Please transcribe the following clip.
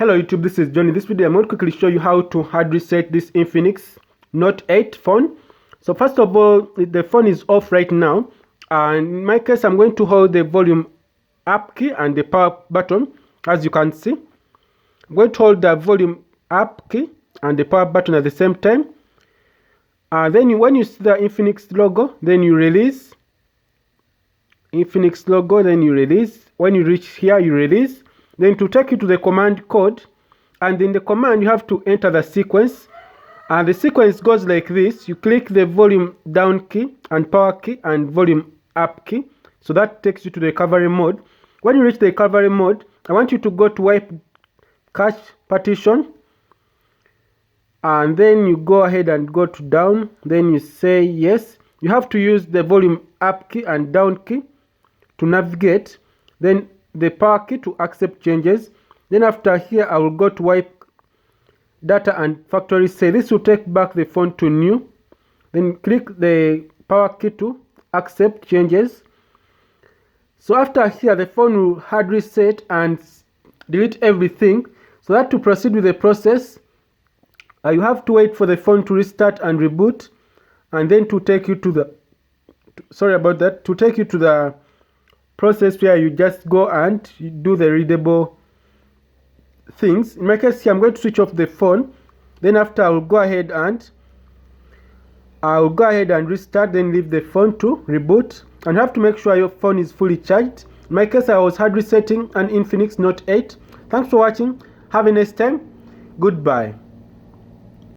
Hello YouTube, this is John. In this video I'm going to quickly show you how to hard reset this Infinix Note 8 phone. So first of all, the phone is off right now, and in my case I'm going to hold the volume up key and the power button. As you can see, I'm going to hold the volume up key and the power button at the same time. Then when you see the Infinix logo, then you release Infinix logo, then you release. When you reach here, you release. Then to take you to the command code, and in the command you have to enter the sequence, and the sequence goes like this. You click the volume down key and power key and volume up key, so that takes you to the recovery mode. When you reach the recovery mode, I want you to go to wipe cache partition, and then you go ahead and go to down, then you say yes. You have to use the volume up key and down key to navigate, then the power key to accept changes. Then after here I will go to wipe data and factory say. This will take back the phone to new. Then click the power key to accept changes. So after here the phone will hard reset and delete everything. So that to proceed with the process, you have to wait for the phone to restart and reboot, and then to take you to the to take you to the process where you just go and you do the readable things. In my case here, I'm going to switch off the phone. Then after I'll go ahead and restart, then leave the phone to reboot. And you have to make sure your phone is fully charged. In my case I was hard resetting an Infinix Note 8. Thanks for watching. Have a nice time. Goodbye.